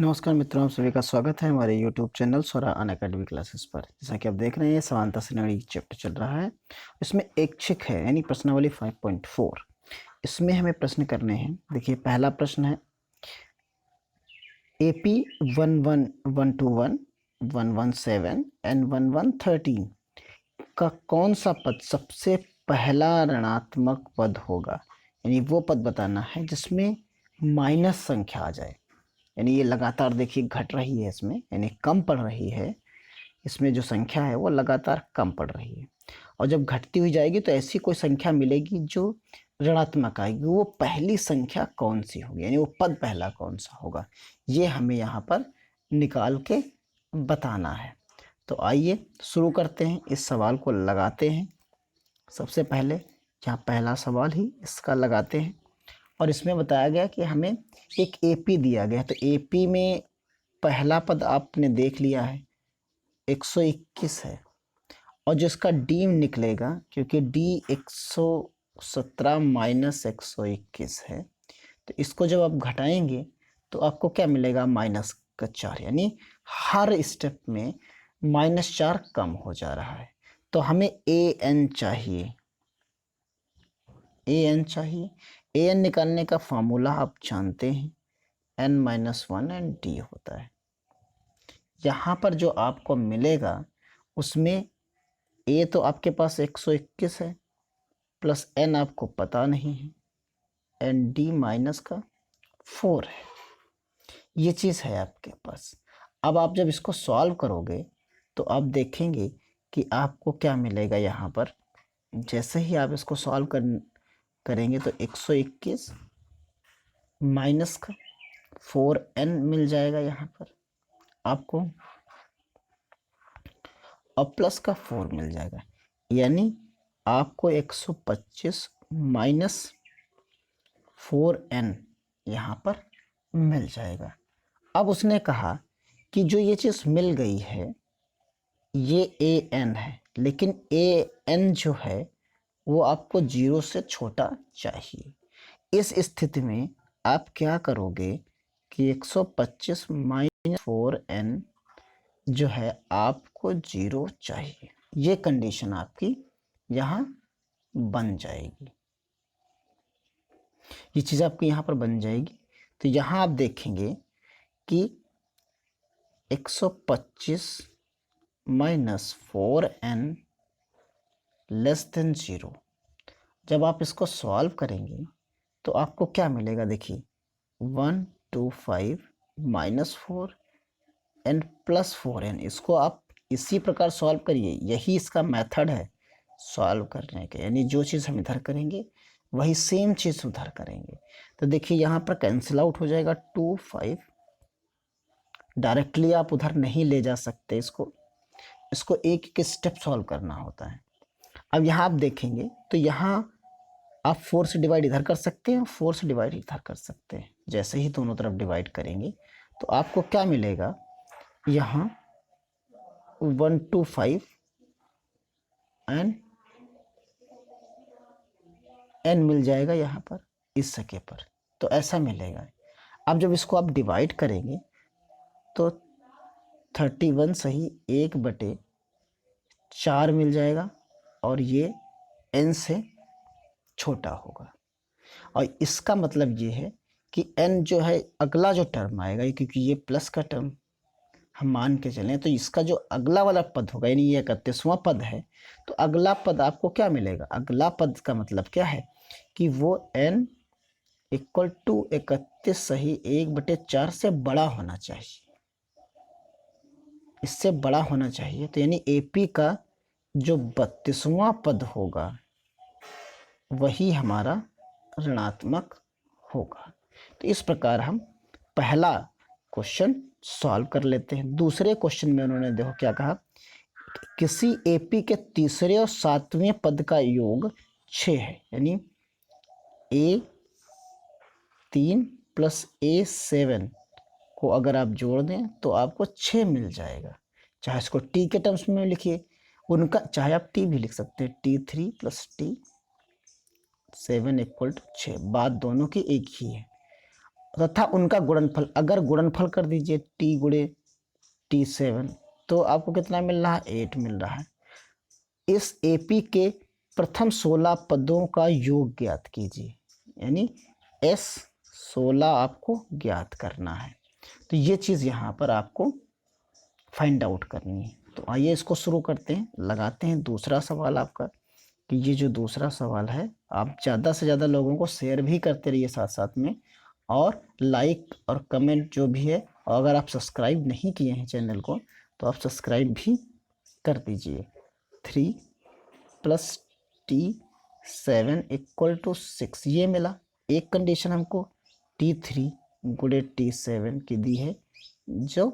नमस्कार मित्रों, आप सभी का स्वागत है हमारे YouTube चैनल स्वरा अनअकैडमी क्लासेस पर। जैसा कि आप देख रहे हैं, समानता श्रेणी चैप्टर चल रहा है। इसमें ऐच्छिक है यानी प्रश्नावली 5.4। इसमें हमें प्रश्न करने हैं। देखिए, पहला प्रश्न है AP 11121 117 एंड 1113 का कौन सा पद सबसे पहला ऋणात्मक पद होगा। यानी वो पद बताना है जिसमें माइनस संख्या आ जाए। यानी ये लगातार देखिए घट रही है, इसमें यानी कम पड़ रही है। इसमें जो संख्या है वो लगातार कम पड़ रही है, और जब घटती हुई जाएगी तो ऐसी कोई संख्या मिलेगी जो ऋणात्मक आएगी। वो पहली संख्या कौन सी होगी, यानी वो पद पहला कौन सा होगा, ये हमें यहाँ पर निकाल के बताना है। तो आइए शुरू करते हैं, इस सवाल को लगाते हैं। सबसे पहले यहाँ पहला सवाल ही इसका लगाते हैं, और इसमें बताया गया कि हमें एक AP दिया गया है। तो AP में पहला पद आपने देख लिया है, 121 है, और जो इसका D निकलेगा, क्योंकि D 117 माइनस 121 है, तो इसको जब आप घटाएंगे तो आपको क्या मिलेगा, -4। यानी हर स्टेप में -4 कम हो जा रहा है। तो हमें AN चाहिए, AN चाहिए। AN निकालने का फॉर्मूला आप जानते हैं, n-1 एंड D होता है। यहाँ पर जो आपको मिलेगा उसमें A तो आपके पास 121 है, प्लस N आपको पता नहीं है, एंड D माइनस का 4 है। ये चीज़ है आपके पास। अब आप जब इसको सॉल्व करोगे तो आप देखेंगे कि आपको क्या मिलेगा। यहाँ पर जैसे ही आप इसको सॉल्व करेंगे तो 121 माइनस का 4n मिल जाएगा यहाँ पर आपको, और प्लस का 4 मिल जाएगा। यानी आपको 125 माइनस 4n यहाँ पर मिल जाएगा। अब उसने कहा कि जो ये चीज़ मिल गई है ये AN है, लेकिन AN जो है वो आपको 0 से छोटा चाहिए। इस स्थिति में आप क्या करोगे कि 125 माइनस 4n जो है आपको 0 चाहिए। ये कंडीशन आपकी यहाँ बन जाएगी, ये चीज़ आपकी यहाँ पर बन जाएगी। तो यहाँ आप देखेंगे कि 125 माइनस 4n लेस देन 0। जब आप इसको सॉल्व करेंगे तो आपको क्या मिलेगा, देखिए 125 माइनस 4 एंड प्लस 4n। इसको आप इसी प्रकार सॉल्व करिए, यही इसका मेथड है सॉल्व करने के। यानी जो चीज़ हम इधर करेंगे वही सेम चीज़ उधर करेंगे। तो देखिए यहाँ पर कैंसिल आउट हो जाएगा 25। डायरेक्टली आप उधर नहीं ले जा सकते, इसको एक एक स्टेप सॉल्व करना होता है। अब यहाँ आप देखेंगे तो यहाँ आप 4 से डिवाइड इधर कर सकते हैं, 4 से डिवाइड इधर कर सकते हैं। जैसे ही दोनों तरफ डिवाइड करेंगे तो आपको क्या मिलेगा, यहाँ 125 एंड n मिल जाएगा यहाँ पर इस जगह पर। तो ऐसा मिलेगा। अब जब इसको आप डिवाइड करेंगे तो 31 सही 1/4 मिल जाएगा, और ये n से छोटा होगा। और इसका मतलब ये है कि n जो है अगला जो टर्म आएगा, क्योंकि ये प्लस का टर्म हम मान के चलें, तो इसका जो अगला वाला पद होगा, यानी ये 31वां पद है, तो अगला पद आपको क्या मिलेगा। अगला पद का मतलब क्या है कि वो n इक्वल टू 31 सही 1/4 से बड़ा होना चाहिए, इससे बड़ा होना चाहिए। तो यानी AP का जो 32वां पद होगा वही हमारा ऋणात्मक होगा। तो इस प्रकार हम पहला क्वेश्चन सॉल्व कर लेते हैं। दूसरे क्वेश्चन में उन्होंने देखो क्या कहा, किसी AP के तीसरे और सातवें पद का योग 6 है। यानी A3 प्लस A7 को अगर आप जोड़ दें तो आपको 6 मिल जाएगा। चाहे इसको T के टर्म्स में लिखिए, उनका चाहे आप T भी लिख सकते हैं, T3 plus T7 equal to 6। बात दोनों की एक ही है। तथा उनका गुणनफल, अगर गुणनफल कर दीजिए t गुणे t7 तो आपको कितना मिल रहा है, 8 मिल रहा है। इस एपी के प्रथम 16 पदों का योग ज्ञात कीजिए, यानी एस 16 आपको ज्ञात करना है। तो ये चीज़ यहाँ पर आपको फाइंड आउट करनी है। तो आइए इसको शुरू करते हैं, लगाते हैं दूसरा सवाल आपका। कि ये जो दूसरा सवाल है, आप ज़्यादा से ज़्यादा लोगों को शेयर भी करते रहिए साथ साथ में, और लाइक और कमेंट जो भी है, और अगर आप सब्सक्राइब नहीं किए हैं चैनल को तो आप सब्सक्राइब भी कर दीजिए। 3 + t7 = 6 ये मिला। एक कंडीशन हमको t3 गुणे t7 की दी है जो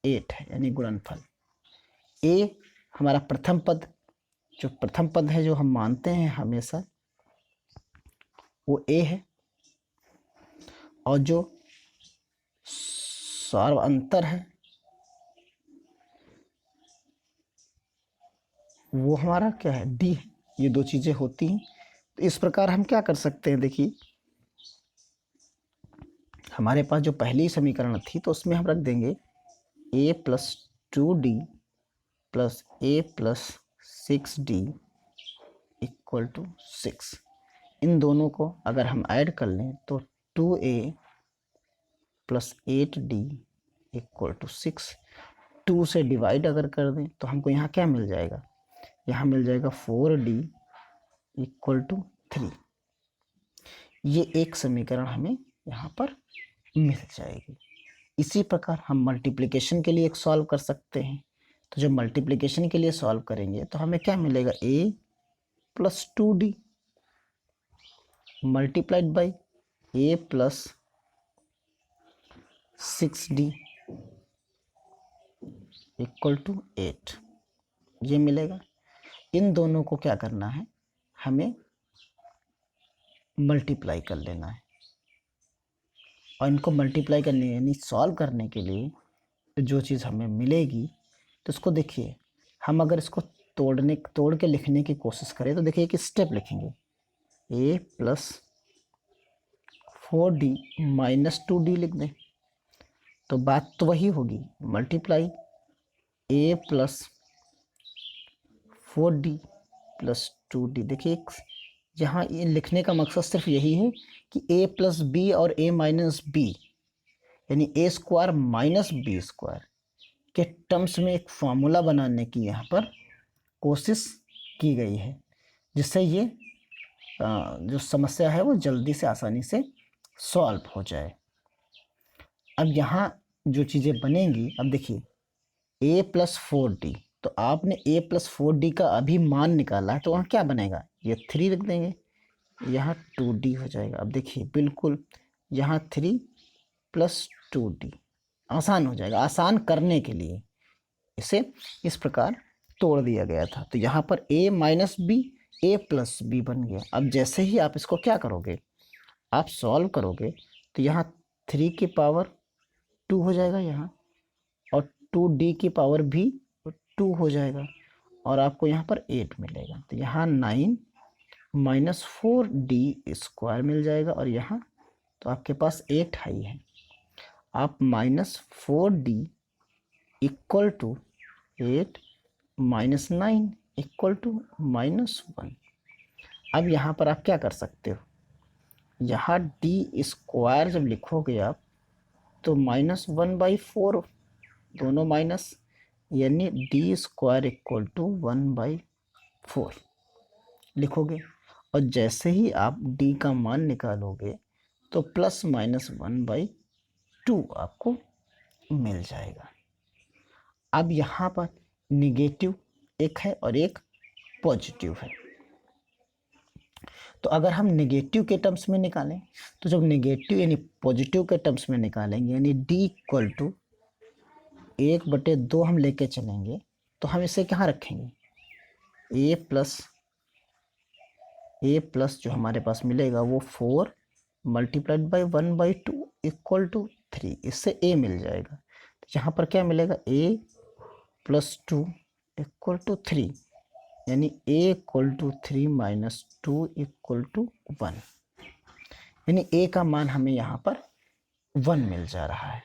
8 है, यानी गुणनफल। ए हमारा प्रथम पद, जो प्रथम पद है जो हम मानते हैं हमेशा, वो ए है। और जो सार्वअंतर है वो हमारा क्या है, डी है। ये दो चीजें होती हैं। तो इस प्रकार हम क्या कर सकते हैं, देखिए हमारे पास जो पहली समीकरण थी तो उसमें हम रख देंगे a + 2d + a + 6d = 6। इन दोनों को अगर हम ऐड कर लें तो 2a + 8d = 6। 2 से डिवाइड अगर कर दें तो हमको यहाँ क्या मिल जाएगा, यहाँ मिल जाएगा 4d = 3। ये एक समीकरण हमें यहाँ पर मिल जाएगी। इसी प्रकार हम मल्टीप्लिकेशन के लिए एक सॉल्व कर सकते हैं। तो जब मल्टीप्लिकेशन के लिए सॉल्व करेंगे तो हमें क्या मिलेगा, a + 2d multiplied by a + 6d = 8 ये मिलेगा। इन दोनों को क्या करना है, हमें मल्टीप्लाई कर लेना है। और इनको मल्टीप्लाई करने यानी सॉल्व करने के लिए तो जो चीज़ हमें मिलेगी, तो इसको देखिए, हम अगर इसको तोड़ के लिखने की कोशिश करें तो देखिए एक स्टेप लिखेंगे, a + 4d - 2d लिख दें तो बात तो वही होगी, मल्टीप्लाई a + 4d + 2d। देखिए यहाँ ये लिखने का मकसद सिर्फ यही है कि a + b और a - b यानी a² - b² के टर्म्स में एक फॉर्मूला बनाने की यहाँ पर कोशिश की गई है, जिससे ये जो समस्या है वो जल्दी से आसानी से सॉल्व हो जाए। अब यहाँ जो चीज़ें बनेंगी, अब देखिए a + 4d, तो आपने a + 4d का अभी मान निकाला है तो वहाँ क्या बनेगा, ये 3 रख देंगे, यहाँ 2d हो जाएगा। अब देखिए बिल्कुल यहाँ 3 + 2d आसान हो जाएगा। आसान करने के लिए इसे इस प्रकार तोड़ दिया गया था। तो यहाँ पर a - b a + b बन गया। अब जैसे ही आप इसको क्या करोगे, आप सॉल्व करोगे तो यहाँ 3 की पावर 2 हो जाएगा यहाँ, और 2d की पावर भी 2 हो जाएगा, और आपको यहाँ पर 8 मिलेगा। तो यहाँ 9 - 4d² मिल जाएगा, और यहाँ तो आपके पास 8 ही है। आप -4d = 8 - 9 = -1। अब यहाँ पर आप क्या कर सकते हो, यहाँ d² जब लिखोगे आप तो -1/4 दोनों माइनस, यानी d² = 1/4 लिखोगे। और जैसे ही आप d का मान निकालोगे तो ±1/2 आपको मिल जाएगा। अब यहाँ पर निगेटिव एक है और एक पॉजिटिव है। तो अगर हम नेगेटिव के टर्म्स में निकालें तो जब नेगेटिव यानी पॉजिटिव के टर्म्स में निकालेंगे, यानी d = 1/2 हम लेके चलेंगे, तो हम इसे कहाँ रखेंगे, a+ जो हमारे पास मिलेगा वो 4 × 1/2 = 3, इससे a मिल जाएगा। तो यहाँ पर क्या मिलेगा, a + 2 = 3, यानी a = 3 - 2 = 1, यानी a का मान हमें यहाँ पर 1 मिल जा रहा है।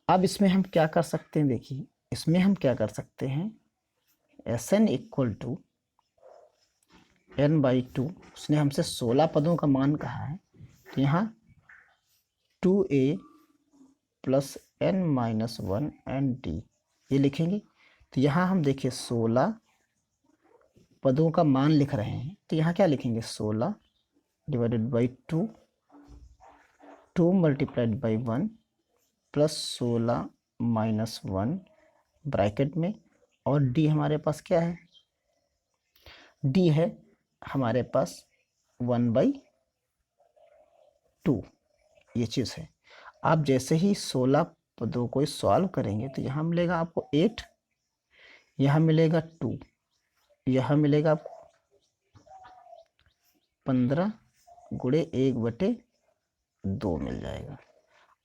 अब इसमें हम क्या कर सकते हैं, देखिए इसमें हम क्या कर सकते हैं, Sn इक्वल टू n/2, उसने हमसे 16 पदों का मान कहा है, तो यहाँ 2a plus n-1 N D ये लिखेंगे। तो यहाँ हम देखिए 16 पदों का मान लिख रहे हैं, तो यहाँ क्या लिखेंगे, 16 divided by 2, 2 multiplied by 1 plus 16 minus 1 bracket में, और डी हमारे पास क्या है, डी है हमारे पास 1/2, ये चीज़ है। आप जैसे ही 16 पदों को सॉल्व करेंगे तो यहाँ मिलेगा आपको 8, यहाँ मिलेगा 2, यहाँ मिलेगा आपको 15 गुणे 1/2 मिल जाएगा।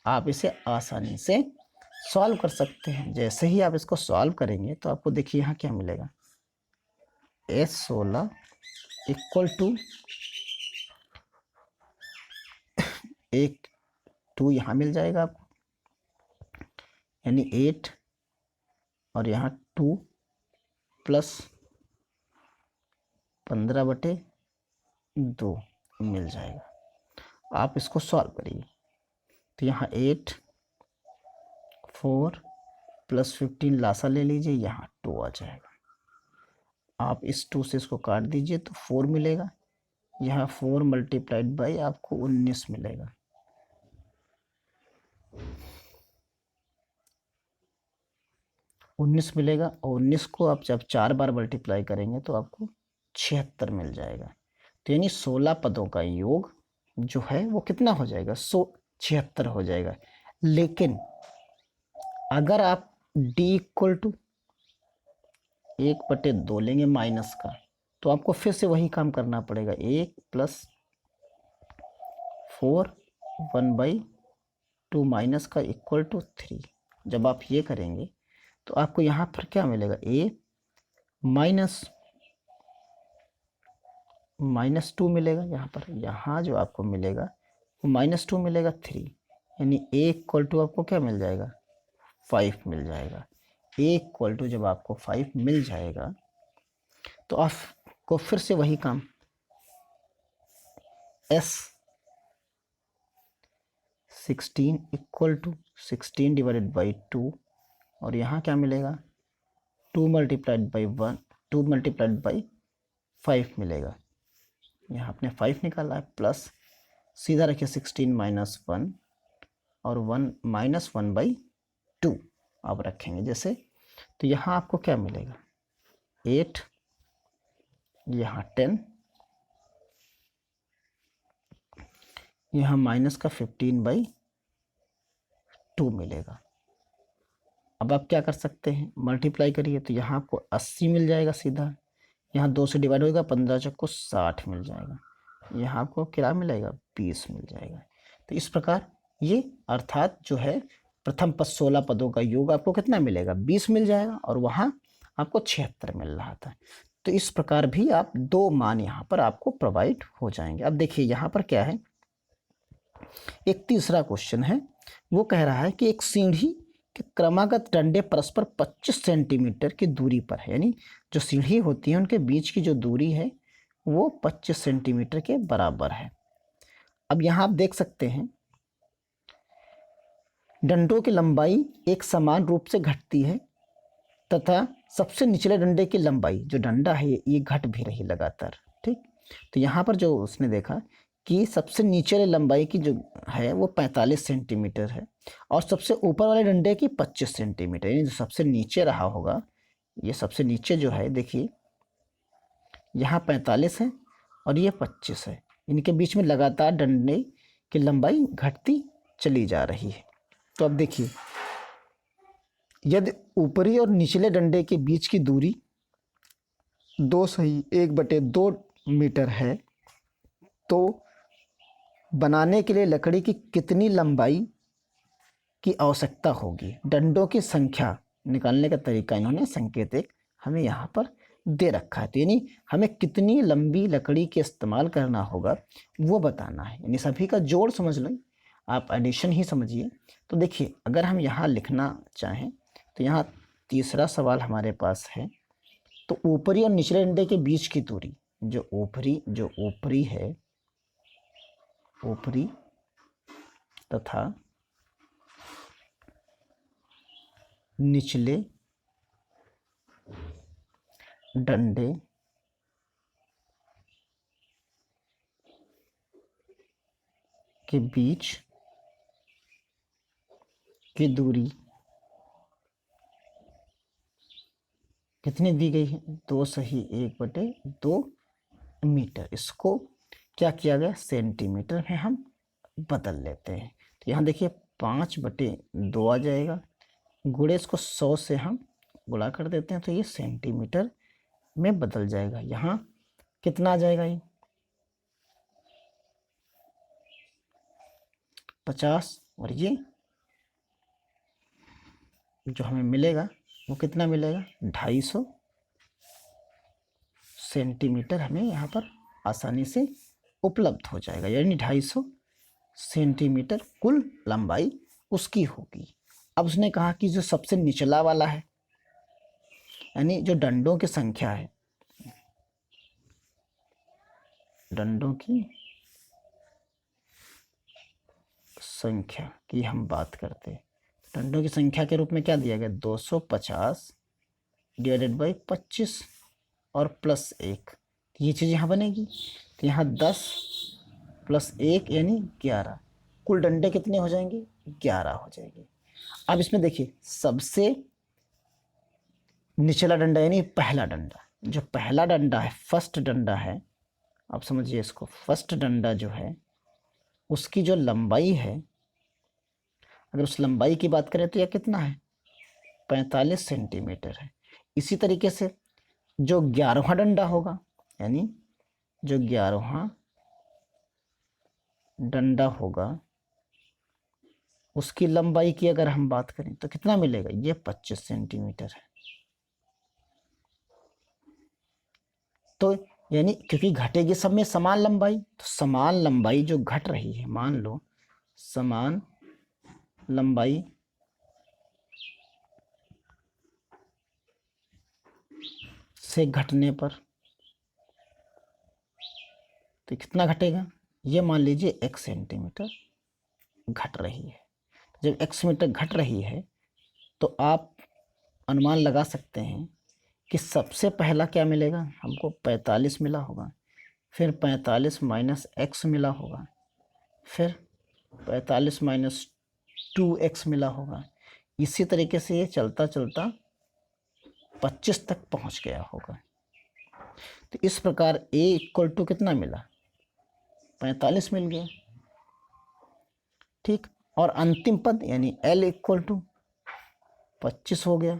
आप इसे आसानी से सॉल्व कर सकते हैं। जैसे ही आप इसको सॉल्व करेंगे तो आपको देखिए यहाँ क्या मिलेगा, S16 इक्वल टू एक 2 यहाँ मिल जाएगा आपको, यानी 8 और यहाँ 2 प्लस 15/2 मिल जाएगा। आप इसको सॉल्व करिए तो यहाँ 8 4 प्लस 15 लासा ले लीजिए, यहाँ 2 आ जाएगा। आप इस 2 से इसको काट दीजिए तो 4 मिलेगा, यहाँ 4 मल्टीप्लाइड बाई आपको 19 मिलेगा। उन्नीस मिलेगा, और 19 को आप जब 4 बार मल्टीप्लाई करेंगे तो आपको 76 मिल जाएगा। तो यानी 16 पदों का योग जो है वो कितना हो जाएगा, 76 हो जाएगा। लेकिन अगर आप d इक्वल टू 1/2 लेंगे माइनस का, तो आपको फिर से वही काम करना पड़ेगा, 1 प्लस 4 1/2 माइनस का इक्वल टू 3। जब आप ये करेंगे तो आपको यहाँ पर क्या मिलेगा, a -2 मिलेगा यहाँ पर, यहाँ जो आपको मिलेगा वो -2 मिलेगा 3, यानी a इक्वल टू आपको क्या मिल जाएगा, 5 मिल जाएगा। a इक्वल टू जब आपको 5 मिल जाएगा तो आपको फिर से वही काम S16 equal to 16 divided by 2, और यहाँ क्या मिलेगा, 2 मल्टीप्लाइड बाई 1, 2 मल्टीप्लाइड बाई 5 मिलेगा। यहाँ आपने 5 निकाला है, प्लस सीधा रखिए 16 माइनस 1 और 1 माइनस 1/2 आप रखेंगे जैसे, तो यहाँ आपको क्या मिलेगा, 8, यहाँ 10, यहाँ माइनस का 15/2 मिलेगा। अब आप क्या कर सकते हैं, मल्टीप्लाई करिए तो यहाँ आपको 80 मिल जाएगा सीधा, यहाँ 2 से डिवाइड होगा, 15 चौको 60 मिल जाएगा, यहाँ आपको क्या मिलेगा, 20 मिल जाएगा। तो इस प्रकार ये अर्थात जो है प्रथम पद 16 पदों का योग आपको कितना मिलेगा, 20 मिल जाएगा, और वहाँ आपको 76 मिल रहा था। तो इस प्रकार भी आप 2 मान यहाँ पर आपको प्रोवाइड हो जाएंगे। अब देखिए यहाँ पर क्या है, एक तीसरा क्वेश्चन है, वो कह रहा है कि एक सीढ़ी के क्रमागत डंडे परस्पर 25 सेंटीमीटर की दूरी पर है, यानी जो सीढ़ी होती है उनके बीच की जो दूरी है वो 25 सेंटीमीटर के बराबर है। अब यहाँ आप देख सकते हैं डंडों की लंबाई एक समान रूप से घटती है तथा सबसे निचले डंडे की लंबाई, जो डंडा है ये घट भी रही लगातार, ठीक। तो यहाँ पर जो उसने देखा कि सबसे नीचे लंबाई की जो है वो 45 सेंटीमीटर है, और सबसे ऊपर वाले डंडे की 25 सेंटीमीटर, यानी जो सबसे नीचे रहा होगा, ये सबसे नीचे जो है देखिए यहाँ 45 है और ये 25 है, इनके बीच में लगातार डंडे की लंबाई घटती चली जा रही है। तो अब देखिए यदि ऊपरी और निचले डंडे के बीच की दूरी 1/2 मीटर है, तो बनाने के लिए लकड़ी की कितनी लंबाई की आवश्यकता होगी। डंडों की संख्या निकालने का तरीका इन्होंने संकेत एक हमें यहाँ पर दे रखा है, तो यानी हमें कितनी लंबी लकड़ी के इस्तेमाल करना होगा वो बताना है, यानी सभी का जोड़ समझ लो। आप एडिशन ही समझिए। तो देखिए अगर हम यहाँ लिखना चाहें तो यहाँ तीसरा सवाल हमारे पास है, तो ऊपरी और निचले डंडे के बीच की दूरी, जो ऊपरी है, ऊपरी तथा निचले डंडे के बीच की दूरी कितनी दी गई है? 2 सही 1/2 मीटर। इसको क्या किया गया, सेंटीमीटर में हम बदल लेते हैं। तो यहाँ देखिए 5/2 आ जाएगा, गुणे इसको 100 से हम गुणा कर देते हैं तो ये सेंटीमीटर में बदल जाएगा। यहाँ कितना आ जाएगा, ये 50, और ये जो हमें मिलेगा वो कितना मिलेगा, 250 सेंटीमीटर हमें यहाँ पर आसानी से उपलब्ध हो जाएगा। यानी 250 सेंटीमीटर कुल लंबाई उसकी होगी। अब उसने कहा कि जो सबसे निचला वाला है, यानी जो डंडों की संख्या है, डंडों की संख्या की हम बात करते हैं, डंडों की संख्या के रूप में क्या दिया गया, 250 डिवाइडेड बाई 25 और प्लस 1, ये चीज़ यहाँ बनेगी। तो यहाँ 10 प्लस 1 यानी 11, कुल डंडे कितने हो जाएंगे, 11 हो जाएंगे। अब इसमें देखिए सबसे निचला डंडा यानी पहला डंडा, जो पहला डंडा है, फर्स्ट डंडा है, आप समझिए इसको, फर्स्ट डंडा जो है उसकी जो लंबाई है, अगर उस लंबाई की बात करें तो यह कितना है, 45 सेंटीमीटर है। इसी तरीके से जो 11वां डंडा होगा, यानी जो 11वां डंडा होगा उसकी लंबाई की अगर हम बात करें तो कितना मिलेगा, ये 25 सेंटीमीटर है। तो यानी क्योंकि घटेगी सब में समान लंबाई, तो समान लंबाई जो घट रही है, मान लो समान लंबाई से घटने पर तो कितना घटेगा, ये मान लीजिए 1 सेंटीमीटर घट रही है। जब 1 मीटर घट रही है तो आप अनुमान लगा सकते हैं कि सबसे पहला क्या मिलेगा हमको, 45 मिला होगा, फिर 45 माइनस x मिला होगा, फिर 45 माइनस 2x मिला होगा। इसी तरीके से ये चलता चलता 25 तक पहुंच गया होगा। तो इस प्रकार a इक्वल टू कितना मिला, 45 मिल गया, ठीक। और अंतिम पद यानी l इक्वल टू 25 हो गया,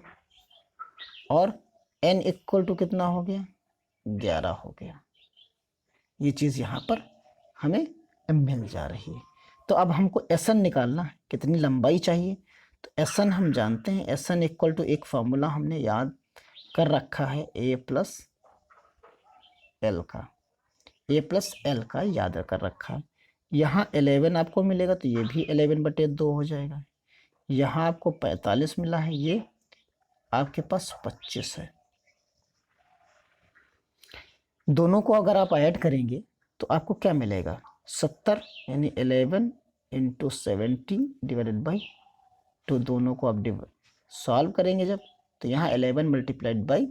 और n इक्वल टू कितना हो गया, 11 हो गया। ये चीज़ यहाँ पर हमें मिल जा रही है। तो अब हमको एसन निकालना है, कितनी लंबाई चाहिए। तो एसन हम जानते हैं, एसन इक्वल टू एक फार्मूला हमने याद कर रखा है, a प्लस एल का, a प्लस एल का याद कर रखा है। यहाँ 11 आपको मिलेगा तो ये भी 11/2 हो जाएगा। यहाँ आपको 45 मिला है, ये आपके पास 25 है। दोनों को अगर आप ऐड करेंगे तो आपको क्या मिलेगा, 70, यानी 11 इंटू 70 डिवाइडेड बाई 2। दोनों को आप सॉल्व करेंगे जब, तो यहाँ 11 मल्टीप्लाइड बाई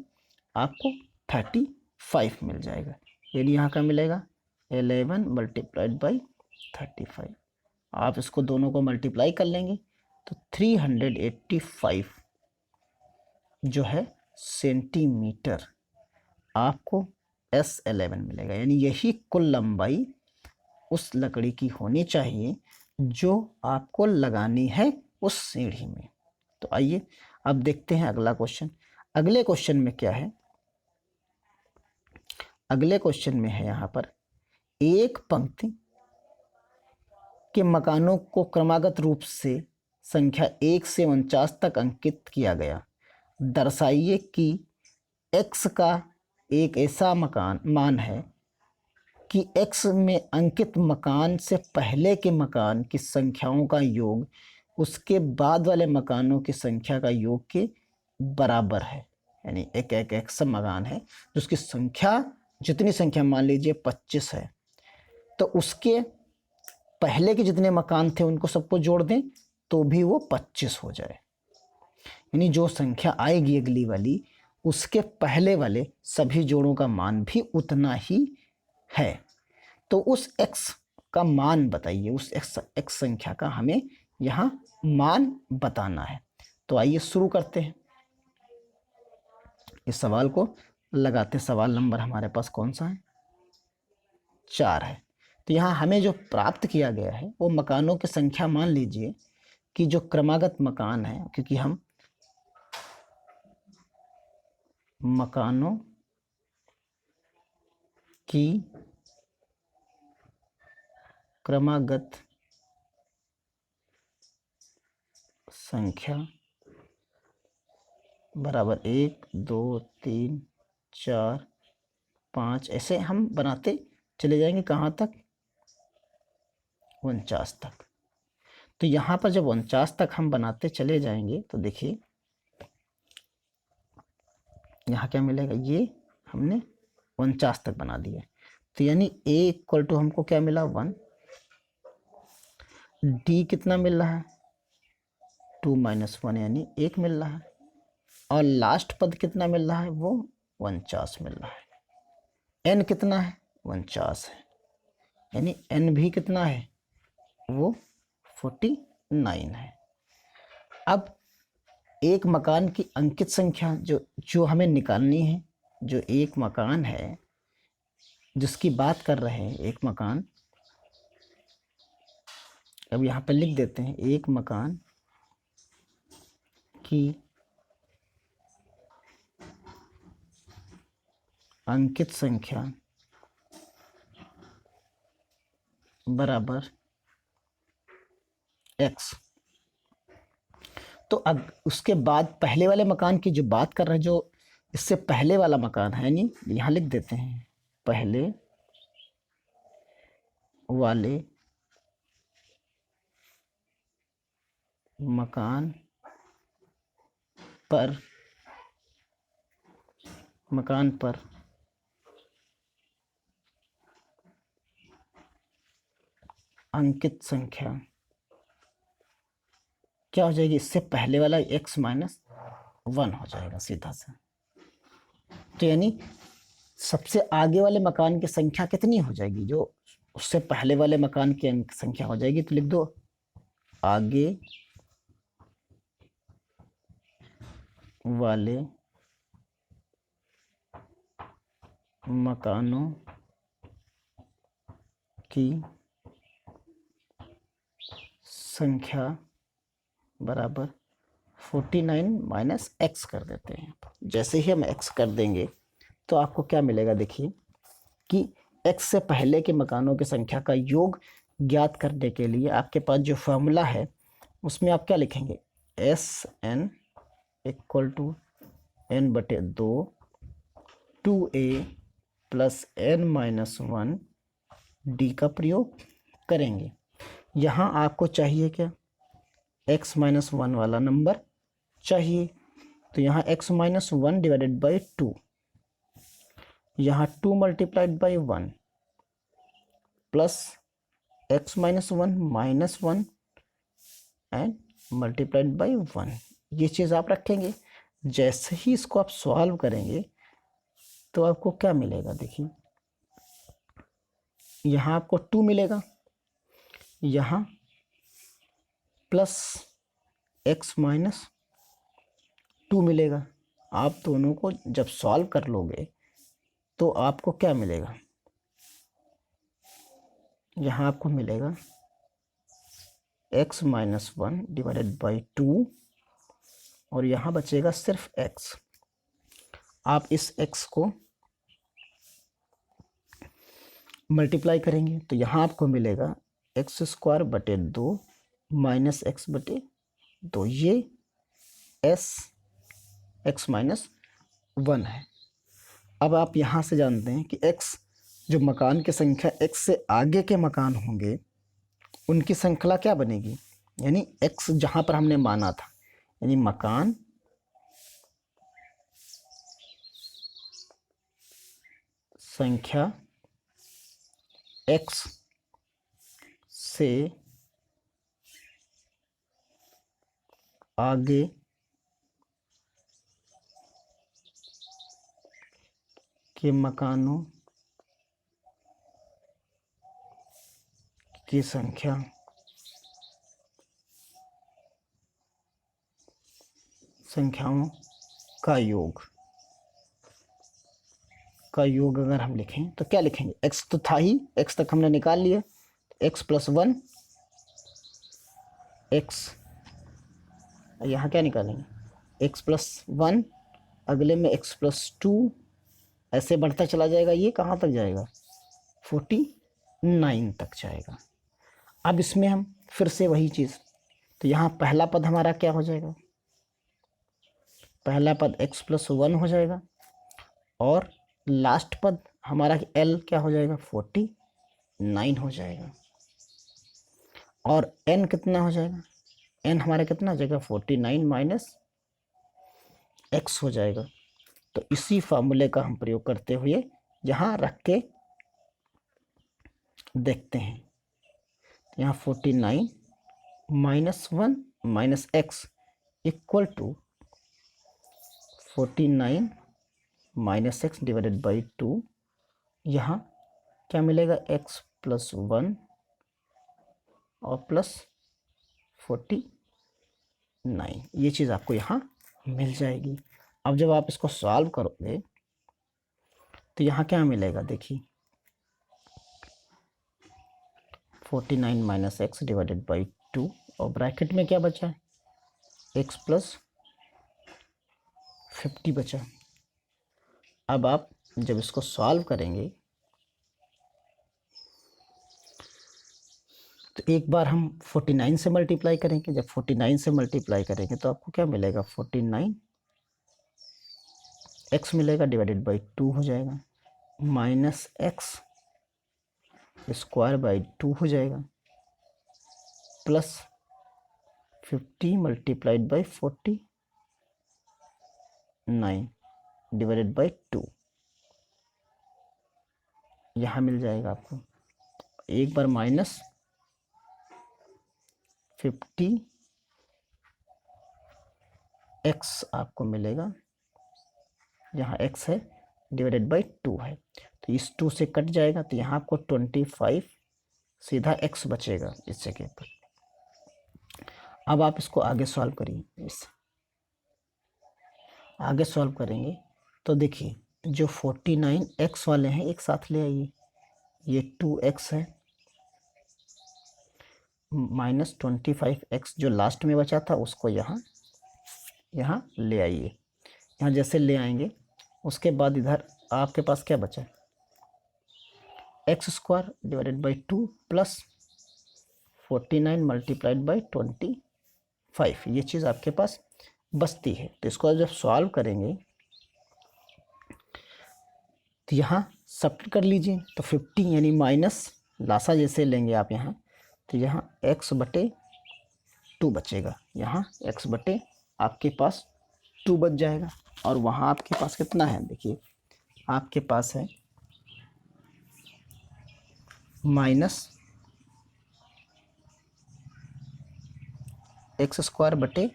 आपको 35 मिल जाएगा। यानी यहाँ का मिलेगा 11 मल्टीप्लाइड बाई 35। आप इसको दोनों को मल्टीप्लाई कर लेंगे तो 385 जो है सेंटीमीटर आपको S11 मिलेगा। यानी यही कुल लंबाई उस लकड़ी की होनी चाहिए जो आपको लगानी है उस सीढ़ी में। तो आइए अब देखते हैं अगला क्वेश्चन। अगले क्वेश्चन में क्या है, अगले क्वेश्चन में है यहाँ पर, एक पंक्ति के मकानों को क्रमागत रूप से संख्या 1 से 49 तक अंकित किया गया। दर्शाइए कि x का एक ऐसा मान है कि x में अंकित मकान से पहले के मकान की संख्याओं का योग उसके बाद वाले मकानों की संख्या का योग के बराबर है। यानी एक सब मकान है जिसकी संख्या, जितनी संख्या मान लीजिए 25 है, तो उसके पहले के जितने मकान थे उनको सबको जोड़ दें तो भी वो 25 हो जाए। यानी जो संख्या आएगी अगली वाली, उसके पहले वाले सभी जोड़ों का मान भी उतना ही है। तो उस x का मान बताइए, उस x संख्या का हमें यहाँ मान बताना है। तो आइए शुरू करते हैं इस सवाल को लगाते। सवाल नंबर हमारे पास कौन सा है? 4 है। तो यहाँ हमें जो प्राप्त किया गया है वो मकानों की संख्या, मान लीजिए कि जो क्रमागत मकान है, क्योंकि हम मकानों की क्रमागत संख्या बराबर 1 2 3 4 5, ऐसे हम बनाते चले जाएंगे कहाँ तक? 49 तक। तो यहाँ पर जब 49 तक हम बनाते चले जाएंगे तो देखिए यहाँ क्या मिलेगा, ये हमने 49 तक बना दिया। तो यानी a इक्वल टू हमको क्या मिला? 1। d कितना मिल रहा है? 2 माइनस 1 यानी 1 मिल रहा है। और लास्ट पद कितना मिल रहा है? वो 49 मिल रहा है। n कितना है? 49 है। यानी n भी कितना है? वो 49 है। अब एक मकान की अंकित संख्या जो हमें निकालनी है, जो एक मकान है जिसकी बात कर रहे हैं, एक मकान, अब यहाँ पर लिख देते हैं, एक मकान की अंकित संख्या बराबर x। तो अब उसके बाद पहले वाले मकान की जो बात कर रहे हैं, जो इससे पहले वाला मकान है, यानी यहाँ लिख देते हैं पहले वाले मकान पर अंकित संख्या क्या हो जाएगी? इससे पहले वाला x माइनस 1 हो जाएगा सीधा सा। तो यानी सबसे आगे वाले मकान की संख्या कितनी हो जाएगी? जो उससे पहले वाले मकान की संख्या हो जाएगी। तो लिख दो आगे वाले मकानों की संख्या बराबर 49 माइनस x कर देते हैं। जैसे ही हम x कर देंगे तो आपको क्या मिलेगा? देखिए कि x से पहले के मकानों की संख्या का योग ज्ञात करने के लिए आपके पास जो फॉर्मूला है उसमें आप क्या लिखेंगे? SN equal to n/2 2a plus n minus 1 d का प्रयोग करेंगे। यहाँ आपको चाहिए क्या? x माइनस 1 वाला नंबर चाहिए। तो यहाँ x माइनस 1 डिवाइडेड बाई 2, यहाँ 2 multiplied by 1 plus x minus 1 minus 1 and multiplied by 1, ये चीज़ आप रखेंगे। जैसे ही इसको आप सॉल्व करेंगे तो आपको क्या मिलेगा? देखिए यहाँ आपको 2 मिलेगा, यहाँ प्लस x माइनस 2 मिलेगा। आप दोनों को जब सॉल्व कर लोगे तो आपको क्या मिलेगा? यहाँ आपको मिलेगा x माइनस 1 डिवाइडेड बाई 2 और यहाँ बचेगा सिर्फ x। आप इस x को मल्टीप्लाई करेंगे तो यहाँ आपको मिलेगा x² माइनस x/2, ये x माइनस 1 है। अब आप यहाँ से जानते हैं कि x जो मकान की संख्या x से आगे के मकान होंगे उनकी श्रृंखला क्या बनेगी, यानी x जहां पर हमने माना था, यानी मकान संख्या x से आगे के मकानों की संख्याओं का योग अगर हम लिखें तो क्या लिखेंगे, x तो था ही, x तक हमने निकाल लिया, x प्लस 1 x, यहाँ क्या निकालेंगे x प्लस 1, अगले में x प्लस 2, ऐसे बढ़ता चला जाएगा, ये कहाँ तक जाएगा 49 तक जाएगा। अब इसमें हम फिर से वही चीज़, तो यहाँ पहला पद हमारा क्या हो जाएगा, पहला पद x प्लस 1 हो जाएगा और लास्ट पद हमारा l क्या हो जाएगा 49 हो जाएगा, और n कितना हो जाएगा, n हमारा कितना हो जाएगा 49 माइनस x हो जाएगा। तो इसी फार्मूले का हम प्रयोग करते हुए यहाँ रख के देखते हैं, यहाँ 49 minus 1 minus x equal to 49 minus x divided by 2, यहाँ क्या मिलेगा x प्लस 1 और प्लस 49, ये चीज़ आपको यहाँ मिल जाएगी। अब जब आप इसको सॉल्व करोगे तो यहाँ क्या मिलेगा, देखिए 49 माइनस एक्स डिवाइडेड बाई 2 और ब्रैकेट में क्या बचा, x प्लस 50 बचा। अब आप जब इसको सॉल्व करेंगे तो एक बार हम 49 से मल्टीप्लाई करेंगे, जब 49 से मल्टीप्लाई करेंगे तो आपको क्या मिलेगा 49 x मिलेगा डिवाइडेड बाई 2 हो जाएगा, माइनस एक्स स्क्वायर बाई 2 हो जाएगा, plus 50 multiplied by 49 divided by 2, यहाँ मिल जाएगा आपको एक बार माइनस 50 x आपको मिलेगा, यहाँ x है डिवाइडेड बाई 2 है, तो इस 2 से कट जाएगा तो यहाँ आपको 25 सीधा x बचेगा इस जगह पर। अब आप इसको आगे सॉल्व करिए, इस आगे सॉल्व करेंगे तो देखिए जो 49x वाले हैं एक साथ ले आइए, ये 2x है माइनस 25x जो लास्ट में बचा था उसको यहाँ ले आइए, यहाँ जैसे ले आएंगे उसके बाद इधर आपके पास क्या बचा, x square divided by 2 plus 49 multiplied by 25, ये चीज़ आपके पास बचती है। तो इसको जब सॉल्व करेंगे तो यहाँ सब्ट्रैक्ट कर लीजिए, तो 50 यानी माइनस लासा जैसे लेंगे आप यहाँ, तो यहाँ x बटे 2 बचेगा, यहाँ x बटे आपके पास 2 बच जाएगा, और वहाँ आपके पास कितना है, देखिए आपके पास है माइनस एक्स स्क्वायर बटे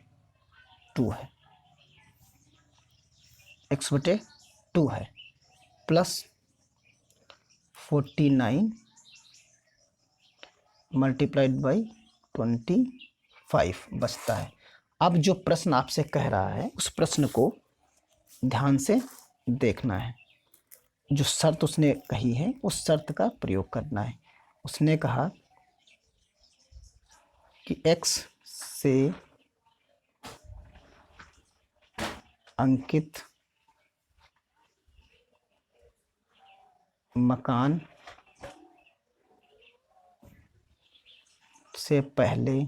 2 है, x बटे 2 है, प्लस 49 मल्टीप्लाइड बाई 25 बचता है। अब जो प्रश्न आपसे कह रहा है उस प्रश्न को ध्यान से देखना है, जो शर्त उसने कही है उस शर्त का प्रयोग करना है। उसने कहा कि x से अंकित मकान से पहले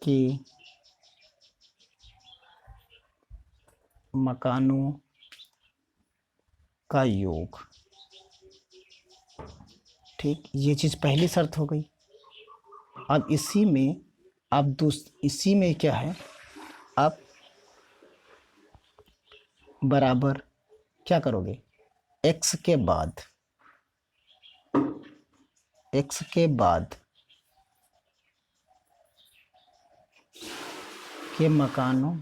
के मकानों का योग। ठीक, ये चीज़ पहली शर्त हो गई। अब इसी में आप इसी में क्या है, आप बराबर क्या करोगे, x के बाद के मकानों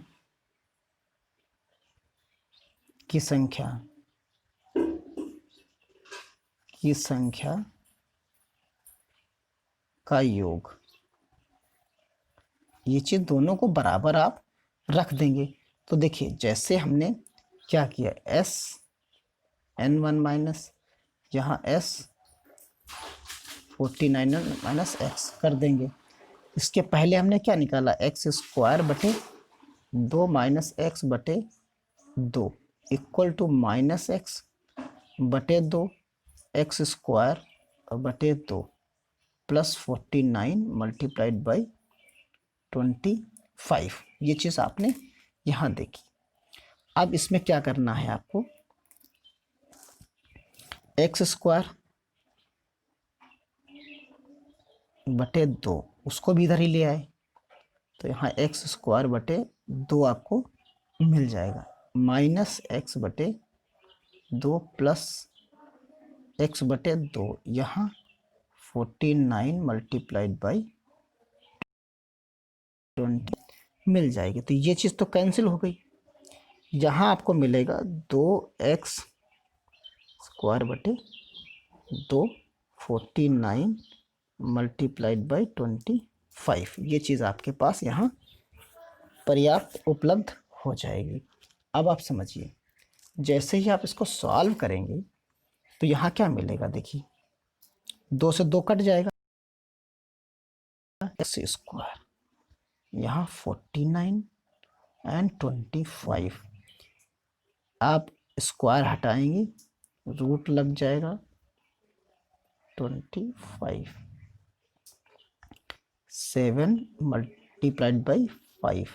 की संख्या का योग। ये चीज़ दोनों को बराबर आप रख देंगे। तो देखिए जैसे हमने क्या किया, s n1 माइनस यहाँ s 49 माइनस एक्स कर देंगे। इसके पहले हमने क्या निकाला, एक्स स्क्वायर बटे 2 माइनस एक्स बटे 2 इक्वल टू माइनस एक्स बटे 2 एक्स स्क्वायर बटे 2 प्लस 49 मल्टीप्लाइड बाई 25। ये चीज़ आपने यहाँ देखी। अब इसमें क्या करना है आपको, एक्स स्क्वायर बटे 2 उसको भी इधर ही ले आए, तो यहाँ एक्स स्क्वायर बटे 2 आपको मिल जाएगा, माइनस एक्स बटे 2 प्लस एक्स बटे 2, यहाँ 49 मल्टीप्लाइड बाई 20 मिल जाएगी। तो ये चीज़ तो कैंसिल हो गई। यहाँ आपको मिलेगा 2x स्क्वायर बटे 2 49 मल्टीप्लाइड बाई 25। ये चीज़ आपके पास यहाँ पर्याप्त उपलब्ध हो जाएगी। अब आप समझिए, जैसे ही आप इसको सॉल्व करेंगे तो यहाँ क्या मिलेगा, देखिए 2 से 2 कट जाएगा, एक्स स्क्वायर यहाँ 49 एंड 25। आप स्क्वायर हटाएंगे, रूट लग जाएगा 25, 7 मल्टीप्लाइड बाई 5,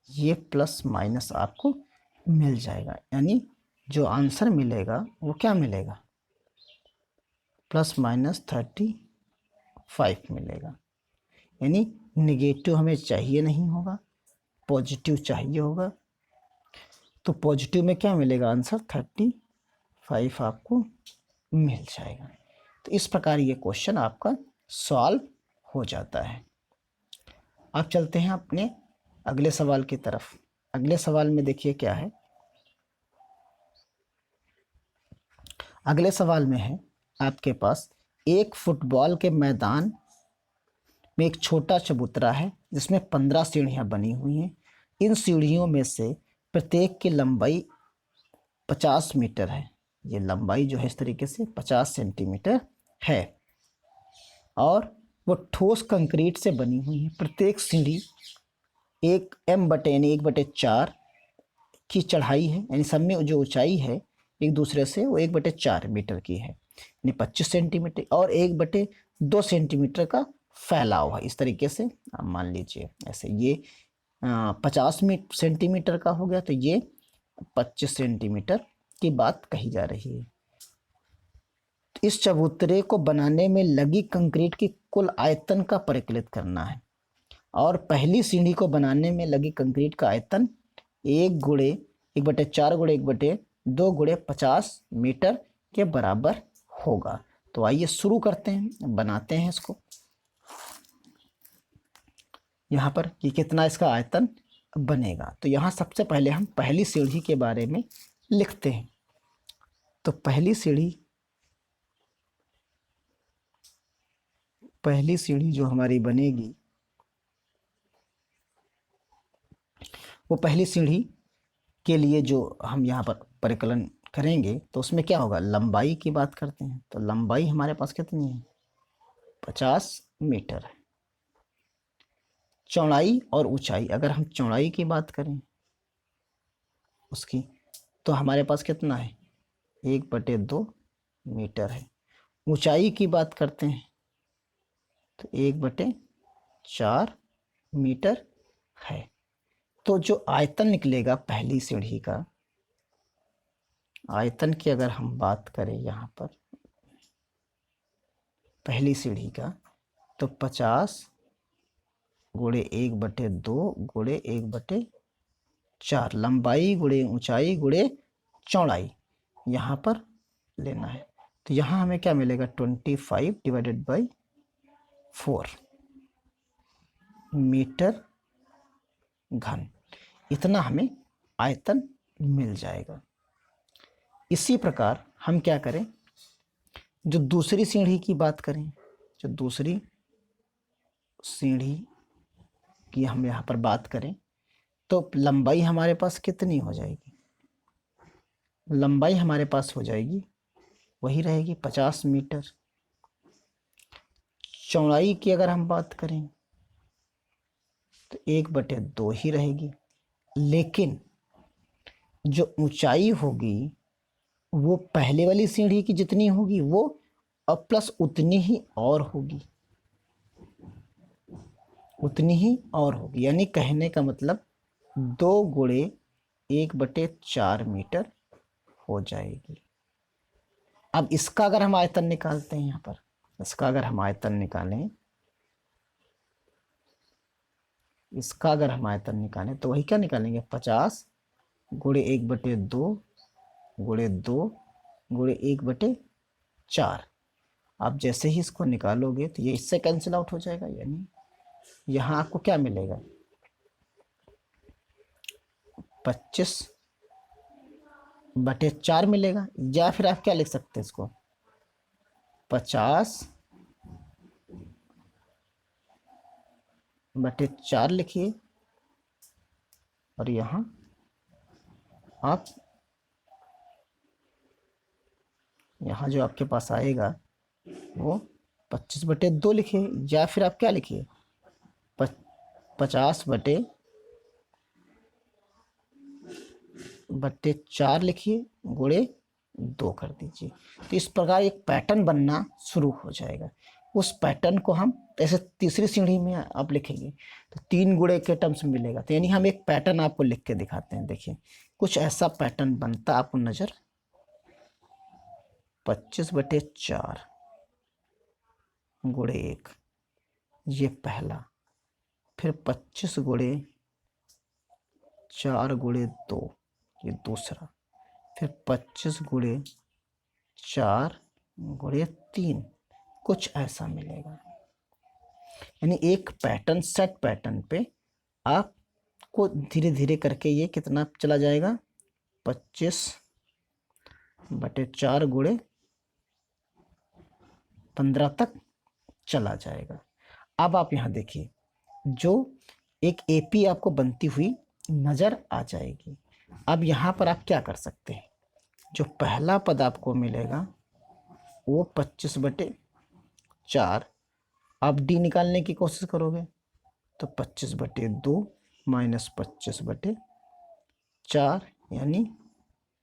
ये प्लस माइनस आपको मिल जाएगा। यानी जो आंसर मिलेगा वो क्या मिलेगा, प्लस माइनस 35 मिलेगा। यानी निगेटिव हमें चाहिए नहीं होगा, पॉजिटिव चाहिए होगा। तो पॉजिटिव में क्या मिलेगा, आंसर 35 आपको मिल जाएगा। तो इस प्रकार ये क्वेश्चन आपका सॉल्व हो जाता है। अब चलते हैं अपने अगले सवाल की तरफ। अगले सवाल में देखिए क्या है, अगले सवाल में है आपके पास एक फुटबॉल के मैदान में एक छोटा चबूतरा है जिसमें 15 सीढ़ियां बनी हुई हैं। इन सीढ़ियों में से प्रत्येक की लंबाई 50 मीटर है। ये लंबाई जो है इस तरीके से 50 सेंटीमीटर है और वो ठोस कंक्रीट से बनी हुई है। प्रत्येक सीढ़ी एक m बटे यानी 1/4 की चढ़ाई है, यानी सब में जो ऊंचाई है एक दूसरे से वो 1/4 मीटर की है, यानी 25 सेंटीमीटर, और 1/2 सेंटीमीटर का फैलाव है। इस तरीके से आप मान लीजिए ऐसे, ये 50 सेंटीमीटर का हो गया, तो ये 25 सेंटीमीटर की बात कही जा रही है। इस चबूतरे को बनाने में लगी कंक्रीट की कुल आयतन का परिकलित करना है, और पहली सीढ़ी को बनाने में लगी कंक्रीट का आयतन 1/4 × 1/2 × 50 मीटर के बराबर होगा। तो आइए शुरू करते हैं, बनाते हैं इसको। यहाँ पर कि कितना इसका आयतन बनेगा, तो यहाँ सबसे पहले हम पहली सीढ़ी के बारे में लिखते हैं। तो पहली सीढ़ी जो हमारी बनेगी, वो पहली सीढ़ी के लिए जो हम यहाँ पर परिकलन करेंगे तो उसमें क्या होगा, लंबाई की बात करते हैं। तो लंबाई हमारे पास कितनी है, 50 मीटर है। चौड़ाई और ऊंचाई, अगर हम चौड़ाई की बात करें उसकी, तो हमारे पास कितना है, 1/2 मीटर है। ऊंचाई की बात करते हैं तो 1/4 मीटर है। तो जो आयतन निकलेगा पहली सीढ़ी का, आयतन की अगर हम बात करें यहाँ पर पहली सीढ़ी का, तो 50 गुणे 1/2 गुणे 1/4, लंबाई गुणे ऊंचाई गुणे चौड़ाई यहाँ पर लेना है। तो यहाँ हमें क्या मिलेगा, 25 डिवाइडेड बाई 4 मीटर घन, इतना हमें आयतन मिल जाएगा। इसी प्रकार हम क्या करें, जो दूसरी सीढ़ी की बात करें, जो दूसरी सीढ़ी की हम यहाँ पर बात करें, तो लंबाई हमारे पास कितनी हो जाएगी, लंबाई हमारे पास हो जाएगी वही रहेगी 50 मीटर। चौड़ाई की अगर हम बात करें तो 1/2 ही रहेगी, लेकिन जो ऊंचाई होगी वो पहले वाली सीढ़ी की जितनी होगी वो अब प्लस उतनी ही और होगी, उतनी ही और होगी। यानी कहने का मतलब 2 गुणे 1/4 मीटर हो जाएगी। अब इसका अगर हम आयतन निकालते हैं, यहाँ पर इसका अगर हम आयतन निकालें, इसका अगर हम आयतन निकालें तो वही क्या निकालेंगे, 50 गुणे 1/2 गुणे 2 गुणे 1/4। आप जैसे ही इसको निकालोगे तो ये इससे कैंसिल आउट हो जाएगा, यानी यहाँ आपको क्या मिलेगा, 25/4 मिलेगा। या फिर आप क्या लिख सकते हैं इसको, 50/4 लिखिए, और यहाँ आप यहाँ जो आपके पास आएगा वो 25/2 लिखिए, या फिर आप क्या लिखिए, 50/4 लिखिए, गुणे 2 कर दीजिए। तो इस प्रकार एक पैटर्न बनना शुरू हो जाएगा। उस पैटर्न को हम ऐसे तीसरी सीढ़ी में आप लिखेंगे तो 3 गुणे के टर्म्स में मिलेगा। तो यानी हम एक पैटर्न आपको लिख के दिखाते हैं, देखिए कुछ ऐसा पैटर्न बनता आपको नजर, 25/4 गुणे 1 ये पहला, फिर 25 गुणे 4 गुणे 2 ये दूसरा, फिर 25 गुणे 4 गुणे 3, कुछ ऐसा मिलेगा। यानी एक पैटर्न, सेट पैटर्न पे आपको धीरे धीरे करके ये कितना चला जाएगा, 25/4 गुणे 15 तक चला जाएगा। अब आप यहाँ देखिए, जो एक एपी आपको बनती हुई नजर आ जाएगी। अब यहाँ पर आप क्या कर सकते हैं, जो पहला पद आपको मिलेगा वो 25/4, आप डी निकालने की कोशिश करोगे तो 25/2 माइनस 25/4 यानी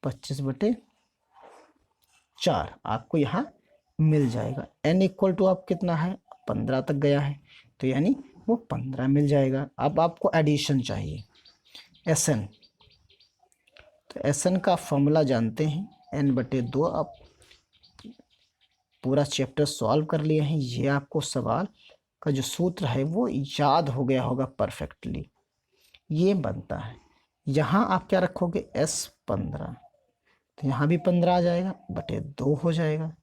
25/4 आपको यहाँ मिल जाएगा। n इक्वल टू आप कितना है, 15 तक गया है, तो यानी वो 15 मिल जाएगा। अब आपको एडिशन चाहिए, Sn, तो Sn का फॉर्मूला जानते हैं, n/2। आप पूरा चैप्टर सॉल्व कर लिए हैं, ये आपको सवाल का जो सूत्र है वो याद हो गया होगा परफेक्टली। ये बनता है, यहाँ आप क्या रखोगे, S15, तो यहाँ भी 15 आ जाएगा, बटे 2 हो जाएगा।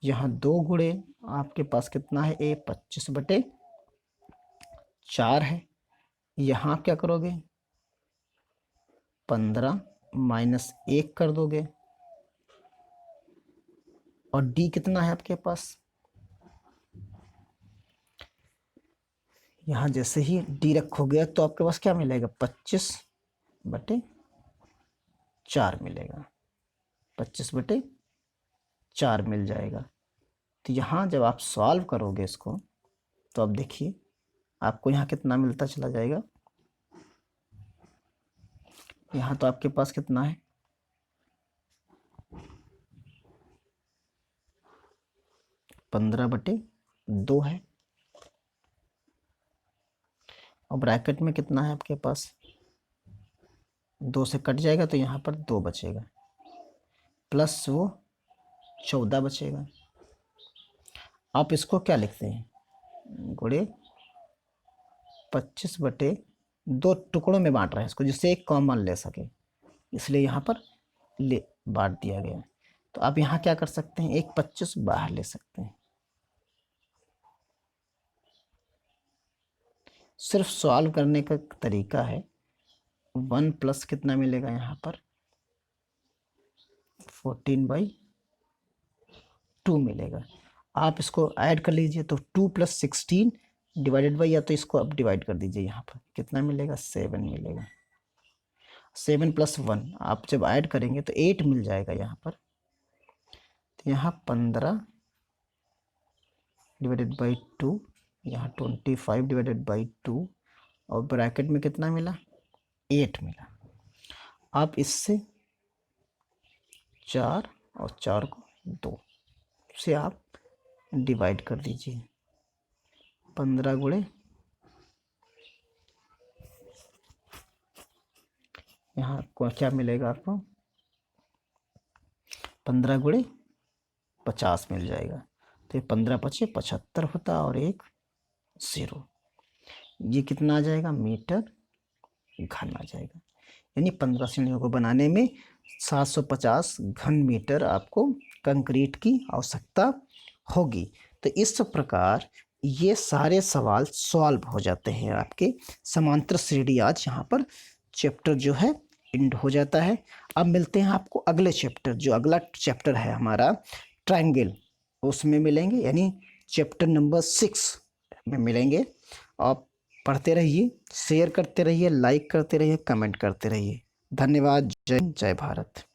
यहाँ 2 गुणे आपके पास कितना है, 25/4 है। यहाँ क्या करोगे, 15 माइनस 1 कर दोगे, और डी कितना है आपके पास, यहाँ जैसे ही डी रखोगे तो आपके पास क्या मिलेगा, 25/4 मिलेगा, 25/4 मिल जाएगा। तो यहाँ जब आप सॉल्व करोगे इसको तो अब देखिए आपको यहाँ कितना मिलता चला जाएगा। यहाँ तो आपके पास कितना है, 15/2 है, और ब्रैकेट में कितना है आपके पास, 2 से कट जाएगा तो यहाँ पर 2 बचेगा, प्लस वो 14 बचेगा। आप इसको क्या लिखते हैं, गुणे 25/2 टुकड़ों में बांट रहे हैं इसको, जिससे एक कॉमन ले सके, इसलिए यहाँ पर ले बांट दिया गया। तो आप यहाँ क्या कर सकते हैं, एक 25 बाहर ले सकते हैं। सिर्फ सॉल्व करने का तरीका है। 1 प्लस कितना मिलेगा यहाँ पर, 14/2 मिलेगा। आप इसको ऐड कर लीजिए तो 2 + 16 डिवाइडेड बाई, या तो इसको अब डिवाइड कर दीजिए, यहाँ पर कितना मिलेगा, 7 मिलेगा। 7 + 1 आप जब ऐड करेंगे तो 8 मिल जाएगा यहाँ पर। तो यहाँ 15 डिवाइडेड बाई 2, यहाँ 25 डिवाइडेड बाई 2, और ब्रैकेट में कितना मिला, 8 मिला। आप इससे 4 और 4 को 2 से आप डिवाइड कर दीजिए। 15 गुणे, यहाँ क्या मिलेगा आपको, 15 गुणे 50 मिल जाएगा। तो ये 15 × 5 = 75 होता, और एक 0, ये कितना आ जाएगा, मीटर घन आ जाएगा। यानी 15 सीढ़ियों को बनाने में 750 घन मीटर आपको कंक्रीट की आवश्यकता होगी। तो इस प्रकार ये सारे सवाल सॉल्व हो जाते हैं आपके समांतर श्रेणी। आज यहाँ पर चैप्टर जो है एंड हो जाता है। अब मिलते हैं आपको अगले चैप्टर, जो अगला चैप्टर है हमारा ट्रायंगल, उसमें मिलेंगे, यानी चैप्टर नंबर 6 में मिलेंगे। आप पढ़ते रहिए, शेयर करते रहिए, लाइक करते रहिए, कमेंट करते रहिए। धन्यवाद। जय हिंद, जय भारत।